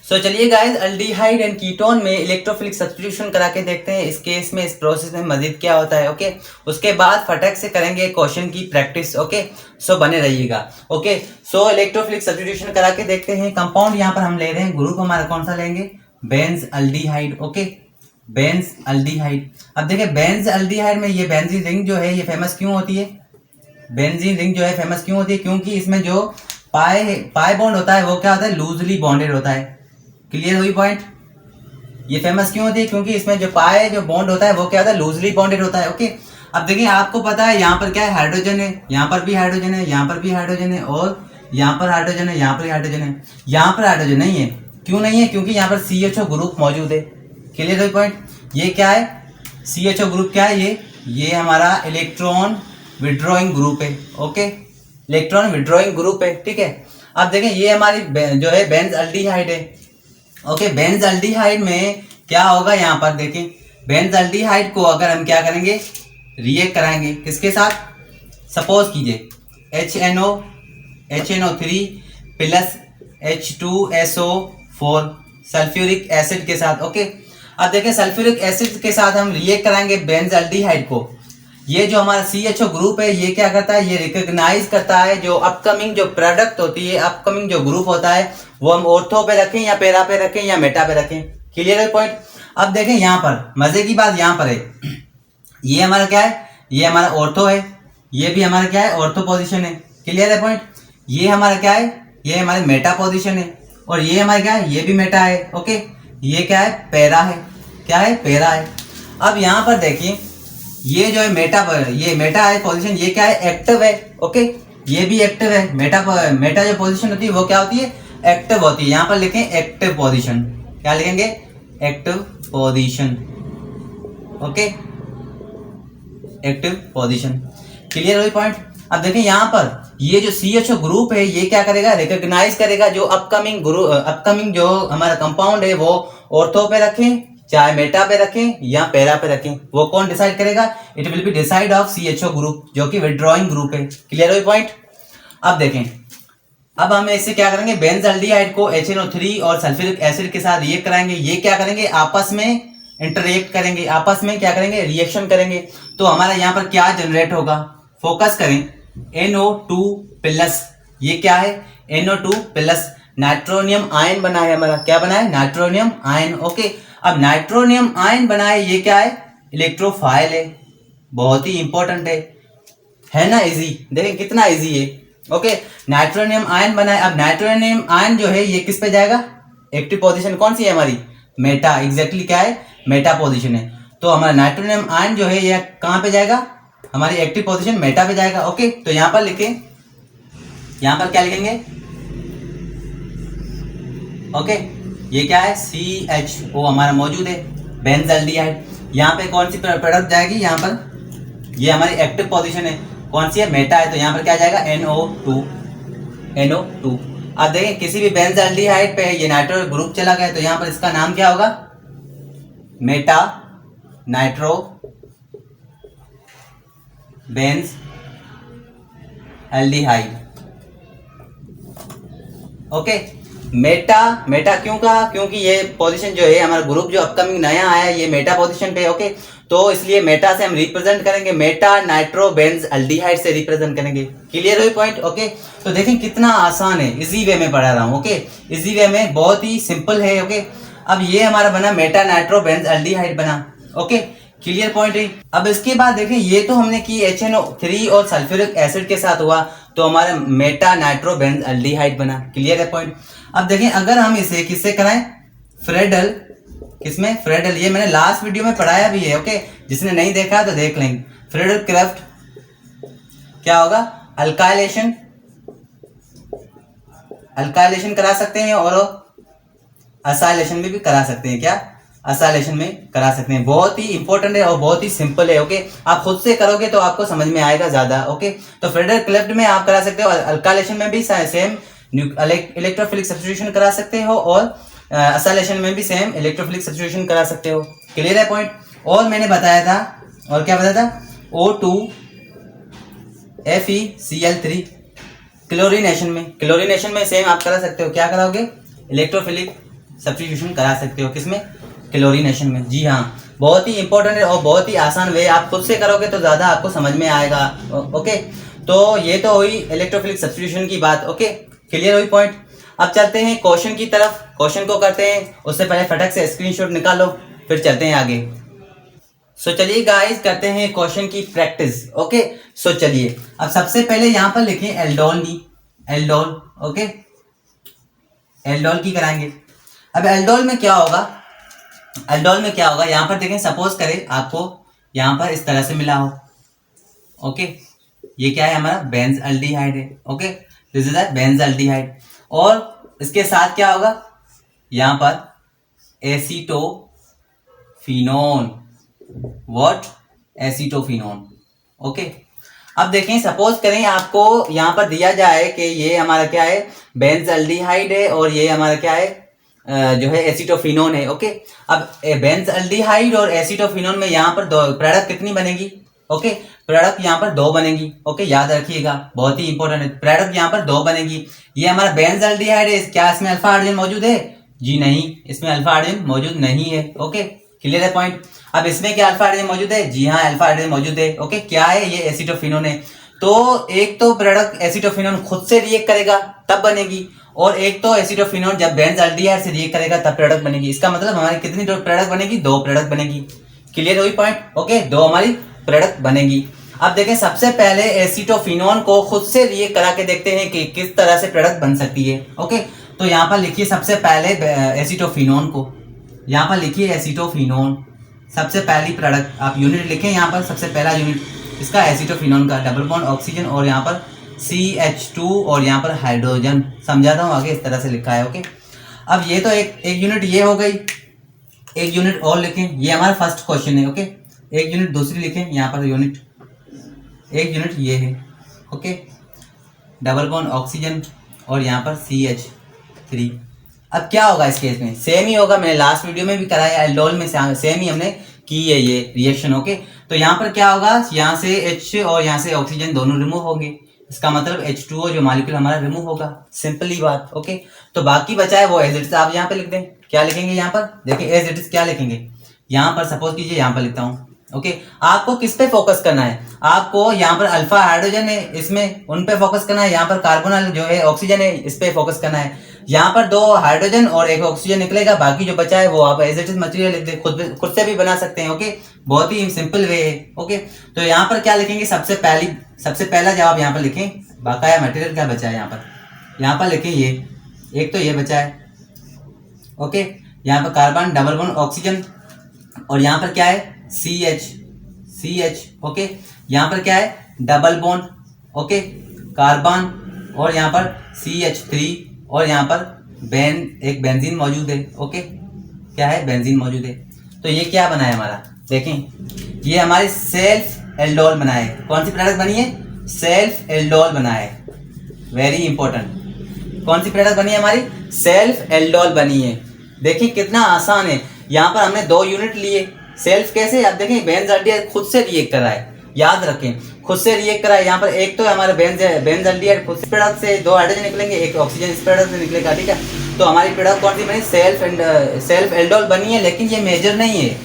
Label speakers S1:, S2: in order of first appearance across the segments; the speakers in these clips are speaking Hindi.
S1: सो चलिए गाइस, अल्डिहाइड एंड कीटोन में इलेक्ट्रोफिलिक सब्स्टिट्यूशन करा के देखते हैं इस केस में, इस प्रोसेस में मजीद क्या होता है। ओके, उसके बाद फटक से करेंगे क्वेश्चन की प्रैक्टिस। ओके, सो बने रहिएगा। ओके, सो इलेक्ट्रोफिलिक सब्स्टिट्यूशन करा के देखते हैं। कंपाउंड यहाँ पर हम ले रहे हैं, ग्रुप हमारा कौन सा लेंगे, Benz aldehyde. Okay, Benz aldehyde. अब देखिए बेंज अल्डिहाइड में ये बेंजीन रिंग जो है ये फेमस क्यों होती है, बेंजीन रिंग जो है फेमस क्यों होती है, क्योंकि इसमें जो पाई बॉन्ड होता है वो क्या होता है, लूजली बॉन्डेड होता है। क्लियर हुई पॉइंट। ये फेमस क्यों होती है, क्योंकि इसमें जो बॉन्ड होता है वो क्या होता है, लूजली बॉन्डेड होता है। ओके, अब देखिए आपको पता है यहाँ पर क्या है, हाइड्रोजन है, यहाँ पर भी हाइड्रोजन है, यहाँ पर भी हाइड्रोजन है, और यहाँ पर हाइड्रोजन है, यहाँ पर हाइड्रोजन है। यहाँ पर हाइड्रोजन नहीं है, क्यों नहीं है, क्योंकि यहाँ पर CHO ग्रुप मौजूद है। क्लियर हुई पॉइंट। ये क्या है, CHO ग्रुप क्या है, ये हमारा इलेक्ट्रॉन विड्रॉइंग ग्रुप है। ओके, इलेक्ट्रॉन विड्रॉइंग ग्रुप है। ठीक है, अब देखें ये हमारी जो है बेंज अल्डिहाइड है। ओके, बेंज अल्डिहाइड में क्या होगा, यहाँ पर देखें बेंज अल्डिहाइड को अगर हम क्या करेंगे, रिएक्ट कराएंगे किसके साथ, सपोज कीजिए HNO3 plus H2SO4 sulphuric acid के साथ। ओके, अब देखें सल्फ्यूरिक एसिड के साथ हम रिएक्ट कराएंगे बेंज अल्डिहाइड को। ये जो हमारा CHO ग्रुप है ये क्या करता है, ये रिकॉग्नाइज करता है जो अपकमिंग जो प्रोडक्ट होती है, अपकमिंग जो ग्रुप होता है वो हम ऑर्थो पे रखें या पैरा पे रखें या मेटा पे रखें। क्लियर है पॉइंट। अब देखें यहाँ पर मजे की बात यहाँ पर है, ये हमारा क्या है, ये हमारा ऑर्थो है, ये भी हमारा क्या है, ऑर्थो पोजिशन है। क्लियर है पॉइंट। ये हमारा क्या है, ये हमारे मेटा पोजिशन है, और ये हमारा क्या है, ये भी मेटा है। ओके, ये क्या है, पैरा है। क्या है, पैरा है। अब यहाँ पर देखिए ये जो है मेटा है पोजीशन, ये क्या है, एक्टिव है। ओके, ये भी एक्टिव है। मेटा जो पोजीशन होती है वो क्या होती है, एक्टिव होती है। यहाँ पर लिखें एक्टिव पोजीशन, क्या लिखेंगे, active position. Okay, active position. Clear हुई पॉइंट। अब देखें यहाँ पर ये जो CHO ग्रुप है ये क्या करेगा, रिकॉग्नाइज करेगा जो अपकमिंग जो हमारा कंपाउंड है वो ऑर्थो पे रखें चाहे मेटा पे रखें या पैरा पे रखें, वो कौन डिसाइड करेगा, it will be decide of CHO group जो कि विड्रॉइंग ग्रुप है। क्लियर हुई पॉइंट। अब देखें, अब हम इससे क्या करेंगे, बेंज अल्डिहाइड को HNO3 और सल्फ्यूरिक एसिड के साथ रिएक्ट कराएंगे। ये क्या करेंगे, आपस में इंटरएक्ट करेंगे, आपस में क्या करेंगे, रिएक्शन करेंगे। तो हमारा यहाँ पर क्या जनरेट होगा, फोकस करें, NO2 प्लस, ये क्या है, NO2 प्लस नाइट्रोनियम आयन बना है हमारा, क्या बना है, नाइट्रोनियम आयन। ओके, अब नाइट्रोनियम आयन बनाए, ये क्या है, इलेक्ट्रोफाइल है, बहुत ही इंपॉर्टेंट है ना, इजी। देखें कितना इजी है। ओके, नाइट्रोनियम आयन बनाए। अब नाइट्रोनियम आयन जो है ये किस पे जाएगा, एक्टिव पोजीशन कौन सी है हमारी, मेटा। एग्जैक्टली क्या है, मेटा पोजीशन है। तो हमारा नाइट्रोनियम आयन जो है ये कहां पे जाएगा, हमारी एक्टिव पोजीशन मेटा पे जाएगा। ओके, तो यहां पर लिखें, यहां पर क्या लिखेंगे, ओके, ये क्या है, CHO हमारा मौजूद है, बेंज अल्डिहाइड। यहाँ पे कौन सी प्रोडक्ट जाएगी, यहाँ पर ये हमारी एक्टिव पोजीशन है, कौन सी है, मेटा है, तो यहाँ पर क्या जाएगा, NO2। अब देखें किसी भी बेंज अल्डिहाइड पे ये नाइट्रो ग्रुप चला गया तो यहाँ पर इसका नाम क्या होगा, Meta nitro Benz aldehyde. Okay, Meta क्यों कहा, क्योंकि ये पोजीशन जो है हमारा ग्रुप जो अपकमिंग नया आया है ये मेटा पोजीशन पे। ओके, तो इसलिए मेटा से हम रिप्रेजेंट करेंगे, मेटा नाइट्रो बेंज अल्डिहाइड से रिप्रेजेंट करेंगे। क्लियर हुई पॉइंट। ओके, तो देखें कितना आसान है, इजी वे में पढ़ा रहा हूँ। ओके, इजी वे में, बहुत ही सिंपल है। ओके, अब ये हमारा बना मेटा नाइट्रो बेंज अल्डिहाइड बना। ओके, क्लियर पॉइंट है। अब इसके बाद देखें ये तो हमने की HNO3 और सल्फ्यूरिक एसिड के साथ हुआ, तो हमारा मेटा नाइट्रो बेंज अल्डिहाइड बना। क्लियर है पॉइंट। अब देखें अगर हम इसे किससे कराएं, फ्रेडल, किसमें, फ्रेडल, ये मैंने लास्ट वीडियो में पढ़ाया भी है। ओके, जिसने नहीं देखा तो देख लेंगे। फ्रेडल क्राफ्ट क्या होगा, अल्काइलेशन करा सकते हैं और असाइलेशन में भी करा सकते हैं। क्या, असाइलेशन में करा सकते हैं। बहुत ही इंपॉर्टेंट है और बहुत ही सिंपल है। ओके, आप खुद से करोगे तो आपको समझ में आएगा ज्यादा। ओके, तो फ्रेडल क्राफ्ट में आप करा सकते हो, अल्काइलेशन में भी सेम इलेक्ट्रोफिलिक सब्स्टिट्यूशन करा सकते हो और असाइलेशन में भी सेम इलेक्ट्रोफिलिक सब्स्टिट्यूशन करा सकते हो। क्लियर है पॉइंट। और मैंने बताया था, और क्या बताया था, O2 FeCl3 क्लोरीनेशन में सेम आप करा सकते हो। क्या कराओगे, इलेक्ट्रोफिलिक सब्स्टिट्यूशन करा सकते हो, किसमें, क्लोरीनेशन में। जी हाँ, बहुत ही इंपॉर्टेंट है और बहुत ही आसान वे, आप खुद से करोगे तो ज़्यादा आपको समझ में आएगा। ओके, तो ये तो हुई इलेक्ट्रोफिलिक सब्स्टिट्यूशन की बात। ओके, क्लियर हुई पॉइंट। अब चलते हैं क्वेश्चन की तरफ, क्वेश्चन को करते हैं। उससे पहले फटक से स्क्रीनशॉट निकालो, फिर चलते हैं आगे। सो चलिए गाइस, करते हैं क्वेश्चन की प्रैक्टिस। ओके, सो चलिए अब सबसे पहले यहाँ पर लिखें एल्डोल की, एल्डोल। ओके, एल्डोल की कराएंगे। अब एल्डोल में क्या होगा, एल्डोल में क्या होगा, यहाँ पर देखें, सपोज करें आपको यहाँ पर इस तरह से मिला हो। ओके, ये क्या है, हमारा बेंजल्डिहाइड है। Okay, this is a benzaldehyde, और इसके साथ क्या होगा, यहाँ पर एसीटोफिनोन, व्हाट, एसीटोफिनोन। ओके, अब देखें, सपोज करें आपको यहाँ पर दिया जाए कि ये हमारा क्या है, बेंजल्डिहाइड है, और ये हमारा क्या है, जो है एसीटोफिनोन है। ओके, अब बेंजल्डिहाइड और एसीटोफिनोन में यहाँ पर दो प्रोडक्ट कितनी बनेगी। ओके, प्रोडक्ट यहाँ पर 2 बनेगी। ओके, याद रखिएगा, बहुत ही इंपॉर्टेंट है, प्रोडक्ट यहाँ पर 2 बनेगी। ये हमारा बेंजल्डिहाइड है, क्या इसमें अल्फा हाइड्रोजन मौजूद है? जी नहीं, इसमें अल्फा हाइड्रोजन मौजूद नहीं है। ओके, क्लियर है पॉइंट। अब इसमें क्या अल्फा हाइड्रोजन मौजूद है? जी हाँ, अल्फा हाइड्रोजन मौजूद है। ओके, क्या है ये, एसीटोफिनोन है। तो एक तो प्रोडक्ट एसीटोफिनोन खुद से रिएक्ट करेगा तब बनेगी, और एक तो एसीटोफिनोन जब बेंजल्डिहाइड से रिएक्ट करेगा तब प्रोडक्ट बनेगी। इसका मतलब हमारी कितनी प्रोडक्ट बनेगी, 2 प्रोडक्ट बनेगी। क्लियर हुई पॉइंट। ओके, 2 हमारी प्रोडक्ट बनेगी। अब देखें, सबसे पहले एसीटोफिनोन को खुद से रिएक्ट करा के देखते हैं कि किस तरह से प्रोडक्ट बन सकती है। ओके, तो यहाँ पर लिखिए सबसे पहले एसीटोफिनोन को, यहाँ पर लिखिए एसीटोफिनोन, सबसे पहली प्रोडक्ट आप यूनिट लिखें, यहाँ पर सबसे पहला यूनिट इसका एसीटोफिनोन का, डबल बॉन्ड ऑक्सीजन और यहाँ पर CH2 और यहाँ पर हाइड्रोजन। समझाता हूँ आगे, इस तरह से लिखा है। ओके, अब ये तो एक यूनिट ये हो गई, एक यूनिट और लिखें, ये हमारा फर्स्ट क्वेश्चन है। ओके, एक यूनिट दूसरी लिखें, यहाँ पर यूनिट, एक यूनिट ये है। ओके, डबल बॉन्ड ऑक्सीजन और यहाँ पर CH3। अब क्या होगा इस केस में, सेम ही होगा, मैंने लास्ट वीडियो में भी कराया, एल्डोल में सेम ही हमने की है ये रिएक्शन। ओके, तो यहाँ पर क्या होगा, यहाँ से H और यहाँ से ऑक्सीजन दोनों रिमूव होंगे, इसका मतलब H2O जो मॉलिक्यूल हमारा रिमूव होगा, सिंपल ही बात। ओके, तो बाकी बचा है वो एज इट इज, आप यहाँ पे लिख दें। क्या लिखेंगे यहाँ पर, देखिए एज इट इज क्या लिखेंगे, यहाँ पर सपोज कीजिए, यहाँ पर लिखता हूँ। ओके, आपको किस पे फोकस करना है, आपको यहाँ पर अल्फा हाइड्रोजन है, इसमें उन पे फोकस करना है, यहाँ पर कार्बोनल जो है ऑक्सीजन है, इस पे फोकस करना है। यहाँ पर 2 हाइड्रोजन और 1 ऑक्सीजन निकलेगा, बाकी जो बचा है वो आप एज इट इज मटेरियल लिख दे, खुद से भी बना सकते हैं। ओके, बहुत ही सिंपल वे है। ओके, तो यहाँ पर क्या लिखेंगे, सबसे पहला जवाब यहाँ पर लिखें, बकाया मटेरियल क्या बचा है यहाँ पर लिखें, ये एक तो ये बचा है। ओके, यहाँ पर कार्बन, डबल बॉन्ड ऑक्सीजन, और यहाँ पर क्या है, CH। ओके, यहाँ पर क्या है, डबल बॉन्ड, ओके, कार्बन, और यहाँ पर CH3, और यहाँ पर एक बेंजीन मौजूद है। ओके, क्या है, बेंजीन मौजूद है। तो ये क्या बना है हमारा, देखें, ये हमारी सेल्फ एल्डोल बना है। कौन सी प्रोडक्ट बनी है, सेल्फ एल्डोल बना है, वेरी इंपॉर्टेंट। कौन सी प्रोडक्ट बनी है हमारी, सेल्फ एल्डोल बनी है। देखिए कितना आसान है, यहाँ पर हमने 2 यूनिट लिए, सेल्फ कैसे, आप देखें, बेंजल्डिहाइड खुद से रिएक्ट करा है, याद रखें, खुद से रिएक्ट करा है। यहाँ पर एक तो हमारा बेंजल्डिहाइड खुद से, प्रोडक्ट से 2 हाइड्रोजन निकलेंगे, 1 ऑक्सीजन इस प्रोडक्ट से निकलेगा। ठीक है, तो हमारी प्रोडक्ट कौन सी बनी, सेल्फ एल्डोल बनी है, लेकिन ये मेजर नहीं है।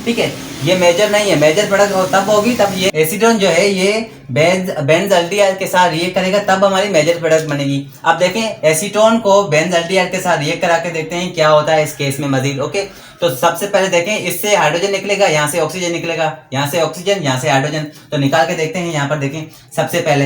S1: ठीक है, ये मेजर नहीं है, मेजर प्रोडक्ट तब होगी तब ये एसीटोन जो है ये बेंजल्डिहाइड के साथ रिएक्ट करेगा, तब हमारी मेजर प्रोडक्ट बनेगी। अब देखें, एसीटोन को बेंजल्डिहाइड के साथ रिएक्ट करा के देखते हैं क्या होता है इस केस में मजीद। ओके, तो सबसे पहले देखें, इससे हाइड्रोजन निकलेगा, यहाँ से ऑक्सीजन निकलेगा, यहाँ से ऑक्सीजन, यहाँ से हाइड्रोजन, तो निकाल के देखते हैं। यहाँ पर देखें, सबसे पहले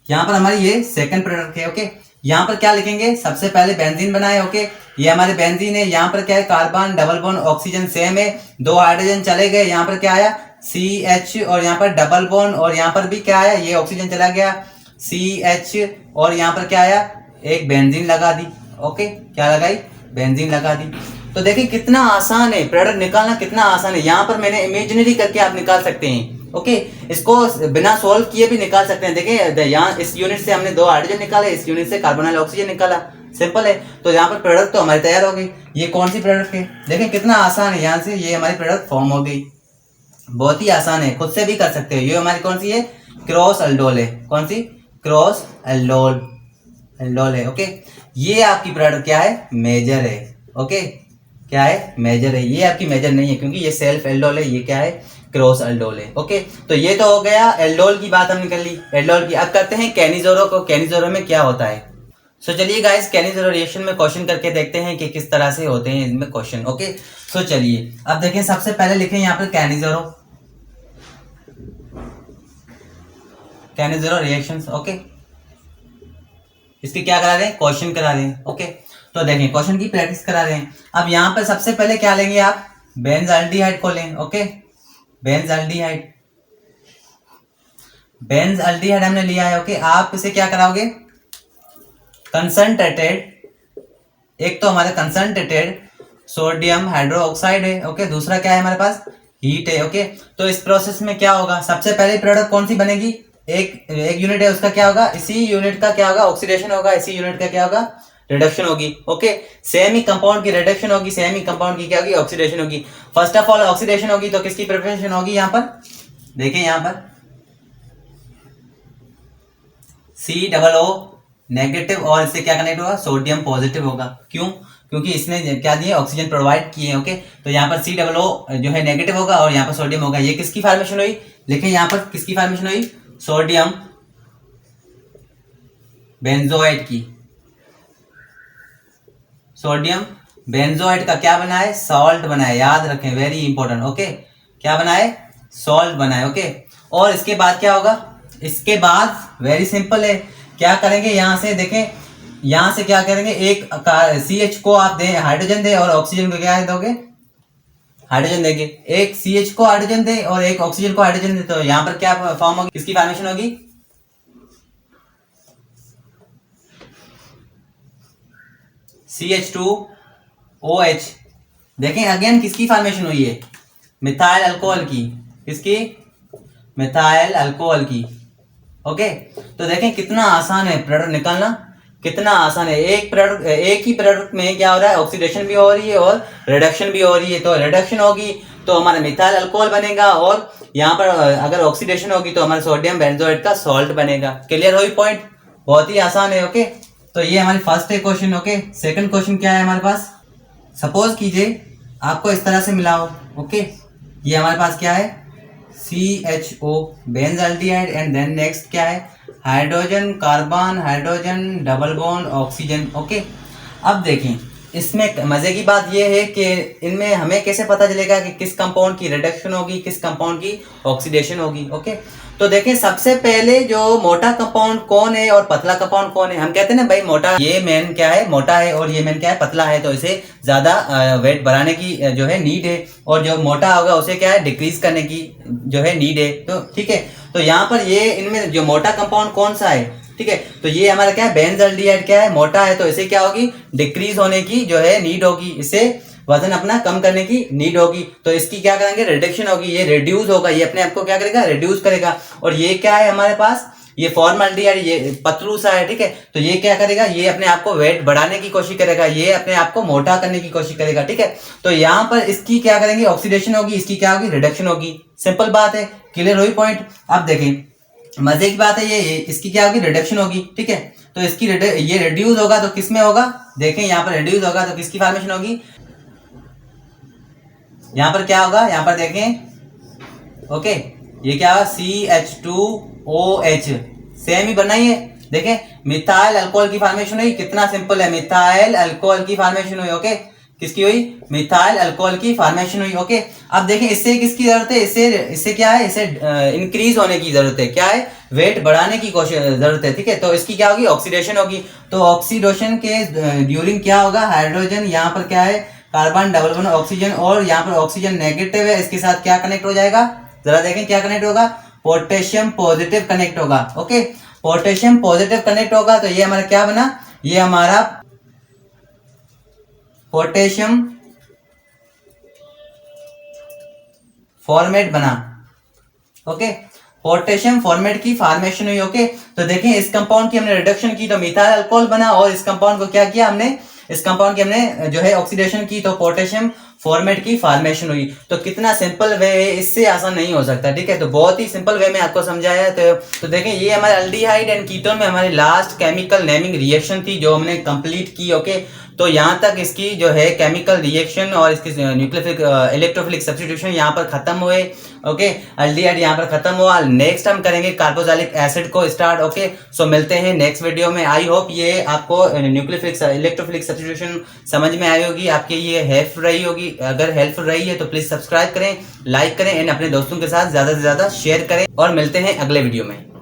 S1: यहाँ पर हमारी ये सेकंड प्रोडक्ट है। ओके, यहाँ पर क्या लिखेंगे, सबसे पहले बेंजीन बनाए। ओके, ये हमारे बेंजीन है, यहाँ पर क्या है, carbon, double bond oxygen same है, 2 हाइड्रोजन चले गए, यहाँ पर क्या आया, CH, और यहाँ पर डबल बॉन्ड, और यहाँ पर भी क्या आया, ये ऑक्सीजन चला गया, CH, और यहाँ पर क्या आया, एक बेंजीन लगा दी। ओके, क्या लगाई, बेंजीन लगा दी। तो देखिए कितना आसान है, प्रोडक्ट निकालना कितना आसान है। यहाँ पर मैंने इमेजिनरी करके आप निकाल सकते हैं। ओके, इसको बिना सोल्व किए भी निकाल सकते हैं। देखिए यहाँ इस यूनिट से हमने 2 हाइड्रोजन निकाले, इस यूनिट से कार्बोनाइल ऑक्सीजन निकाला, सिंपल है। तो यहाँ पर प्रोडक्ट तो हमारी तैयार हो गई। ये कौन सी प्रोडक्ट है, देखें कितना आसान है, यहाँ से ये हमारी प्रोडक्ट फॉर्म हो गई, बहुत ही आसान है, खुद से भी कर सकते हो। ये हमारी कौन सी है, क्रॉस एल्डोल है। कौन सी, क्रॉस एल्डोल है। ओके, ये आपकी प्रोडक्ट क्या है, मेजर है। ओके, क्या है, मेजर है। ये आपकी मेजर नहीं है क्योंकि ये सेल्फ एल्डोल है, ये क्या है, क्रॉस एल्डोल है। ओके, तो ये तो हो गया एल्डोल की बात हमने कर ली, एल्डोल की। अब करते हैं कैनिजोरो को, कैनिजोरो में क्या होता है। सो चलिए गाइस, कैनिजोरो रिएक्शन में क्वेश्चन करके देखते हैं कि किस तरह से होते हैं इनमें क्वेश्चन। ओके, सो चलिए अब देखें, सबसे पहले लिखें यहाँ पर कैनिजोरो, कैनिजोरो रिएक्शंस। ओके, इसके क्या करा रहे हैं, क्वेश्चन करा रहे हैं। ओके, तो देखें क्वेश्चन की प्रैक्टिस करा रहे हैं। अब यहाँ पर सबसे पहले क्या लेंगे आप, बेंजाल्डिहाइड को लें। ओके, बेंजाल्डिहाइड, बेंजाल्डिहाइड हमने लिया है। ओके, आप इसे क्या कराओगे, कंसंट्रेटेड, एक तो हमारे कंसंट्रेटेड सोडियम हाइड्रोक्साइड है। ओके, दूसरा क्या है हमारे पास, हीट है। ओके, तो इस प्रोसेस में क्या होगा, सबसे पहले प्रोडक्ट कौन सी बनेगी, एक यूनिट है उसका क्या होगा, इसी यूनिट का क्या होगा, ऑक्सीडेशन होगा, इसी यूनिट का क्या होगा, रिडक्शन होगी। ओके, सेम ही कंपाउंड की रिडक्शन होगी, सेम ही कंपाउंड की क्या होगी, ऑक्सीडेशन होगी। फर्स्ट ऑफ ऑल ऑक्सीडेशन होगी तो किसकी प्रिपरेशन होगी, यहाँ पर देखें, यहाँ पर COO नेगेटिव और इससे क्या कनेक्ट होगा, सोडियम पॉजिटिव होगा। क्यों, क्योंकि इसने क्या दिए, ऑक्सीजन प्रोवाइड किए। ओके, तो यहाँ पर COO जो है नेगेटिव होगा और यहाँ पर सोडियम होगा। ये किसकी फॉर्मेशन हुई, लिखें यहाँ पर किसकी फॉर्मेशन हुई, सोडियम बेंजोएट की। सोडियम बेंजोएट का क्या बना है, सॉल्ट बना है, याद रखें, वेरी इंपॉर्टेंट। ओके, क्या बना है, सॉल्ट बना है। ओके, और इसके बाद क्या होगा, इसके बाद वेरी सिंपल है, क्या करेंगे, यहां से देखें, यहां से क्या करेंगे, एक CH को आप दें, हाइड्रोजन दे, और ऑक्सीजन को क्या दोगे, हाइड्रोजन देंगे। एक CH को हाइड्रोजन दे और एक ऑक्सीजन को हाइड्रोजन दे, तो यहां पर क्या फॉर्म होगी, किसकी फॉर्मेशन होगी, CH2OH। देखें अगेन किसकी फॉर्मेशन हुई है, मिथाइल अल्कोहल की, किसकी, मिथाइल अल्कोहल की। ओके, तो देखें कितना आसान है प्रोडक्ट निकालना, कितना आसान है। एक प्रोडक्ट, एक ही प्रोडक्ट में क्या हो रहा है, ऑक्सीडेशन भी हो रही है और रिडक्शन भी हो रही है। तो रिडक्शन होगी तो हमारा मिथाइल अल्कोहल बनेगा, और यहाँ पर अगर ऑक्सीडेशन होगी तो हमारा सोडियम बेंजोएट का सॉल्ट बनेगा। क्लियर हुई पॉइंट, बहुत ही आसान है। ओके, तो ये हमारी फर्स्ट है क्वेश्चन। ओके, सेकंड क्वेश्चन क्या है हमारे पास, सपोज कीजिए आपको इस तरह से मिला हो। ओके, ये हमारे पास क्या है, CHO benzaldehyde, and then next क्या है, hydrogen carbon, hydrogen double bond oxygen. Okay, अब देखें इसमें मजे की बात यह है कि इनमें हमें कैसे पता चलेगा कि किस कंपाउंड की रिडक्शन होगी, किस कंपाउंड की ऑक्सीडेशन होगी। ओके, तो देखें सबसे पहले जो मोटा कंपाउंड कौन है और पतला कंपाउंड कौन है। हम कहते हैं ना भाई, मोटा ये मेन क्या है, मोटा है, और ये मेन क्या है, पतला है, तो इसे ज्यादा वेट बढ़ाने की जो है नीड है, और जो मोटा होगा उसे क्या है, डिक्रीज करने की जो है नीड है। तो ठीक है, तो यहाँ पर ये इनमें जो मोटा कंपाउंड कौन सा है, ठीक है, तो ये हमारा क्या है, बेंजाल्डिहाइड क्या है, मोटा है, तो इसे क्या होगी, डिक्रीज होने की जो है नीड होगी, इसे वजन अपना कम करने की नीड होगी। तो इसकी क्या करेंगे, रिडक्शन होगी, ये रिड्यूस होगा, ये अपने आप को क्या करेगा, रिड्यूस करेगा। और ये क्या है हमारे पास, ये फॉर्मल्डिहाइड, ये पतलू सा है, ठीक है, तो ये क्या करेगा, ये अपने आप को वेट बढ़ाने की कोशिश करेगा, ये अपने आप को मोटा करने की कोशिश करेगा। ठीक है, तो यहाँ पर इसकी क्या करेंगे, ऑक्सीडेशन होगी, इसकी क्या होगी, रिडक्शन होगी। सिंपल बात है, क्लियर हुई पॉइंट। अब देखें मजे की बात है, ये इसकी क्या होगी, रिडक्शन होगी। ठीक है, तो इसकी ये रिड्यूस होगा तो किस में होगा, देखें यहाँ पर रिड्यूस होगा तो किसकी फॉर्मेशन होगी, यहाँ पर क्या होगा, यहाँ पर देखें। ओके, ये क्या होगा, CH2OH, सेम ही बनना ही है। देखें मिथाइल अल्कोहल की फॉर्मेशन हुई, कितना सिंपल है, मिथाइल अल्कोहल की फॉर्मेशन हुई। ओके, किसकी हुई, मिथाइल अल्कोहल की फॉर्मेशन हुई। ओके, अब देखें इससे किसकी जरूरत है, इससे क्या है, इसे इंक्रीज होने की जरूरत है, क्या है, वेट बढ़ाने की कोशिश जरूरत है। ठीक है, तो इसकी क्या होगी, ऑक्सीडेशन होगी। तो ऑक्सीडेशन के ड्यूरिंग क्या होगा, हाइड्रोजन यहाँ पर क्या है, कार्बन डबल बॉन्ड ऑक्सीजन, और यहाँ पर ऑक्सीजन नेगेटिव है, इसके साथ क्या कनेक्ट हो जाएगा, जरा देखें क्या कनेक्ट होगा, पोटेशियम पॉजिटिव कनेक्ट होगा। ओके, पोटेशियम पॉजिटिव कनेक्ट होगा तो ये हमारा क्या बना, ये हमारा पोटेशियम फॉर्मेट बना। ओके, पोटेशियम फॉर्मेट की फॉर्मेशन हुई। ओके, तो देखें इस कंपाउंड की हमने रिडक्शन की तो मिथाइल अल्कोहल बना, और इस कंपाउंड को क्या किया हमने, इस कंपाउंड की हमने जो है ऑक्सीडेशन की तो पोटेशियम फॉर्मेट की फॉर्मेशन हुई। तो कितना सिंपल वे है, इससे आसान नहीं हो सकता, ठीक है। तो बहुत ही सिंपल वे में आपको समझाया। तो देखें, ये हमारे अल्डिहाइड एंड कीटोन में हमारी लास्ट केमिकल नेमिंग रिएक्शन थी जो हमने कंप्लीट की, ओके। तो यहाँ तक इसकी जो है केमिकल रिएक्शन और इसकी न्यूक्लियोफिलिक इलेक्ट्रोफिलिक सब्स्टिट्यूशन यहाँ पर खत्म हुए, ओके। अल्डिहाइड यहाँ पर खत्म हुआ। नेक्स्ट हम करेंगे कार्बोक्सिलिक एसिड को स्टार्ट, ओके। सो मिलते हैं नेक्स्ट वीडियो में। आई होप ये आपको न्यूक्लियोफिलिक इलेक्ट्रोफिलिक सब्स्टिट्यूशन समझ में आई होगी, आपके ये हेल्पफुल रही होगी। अगर हेल्पफुल रही है तो प्लीज सब्सक्राइब करें, लाइक करें एंड अपने दोस्तों के साथ ज्यादा से ज्यादा शेयर करें, और मिलते हैं अगले वीडियो में।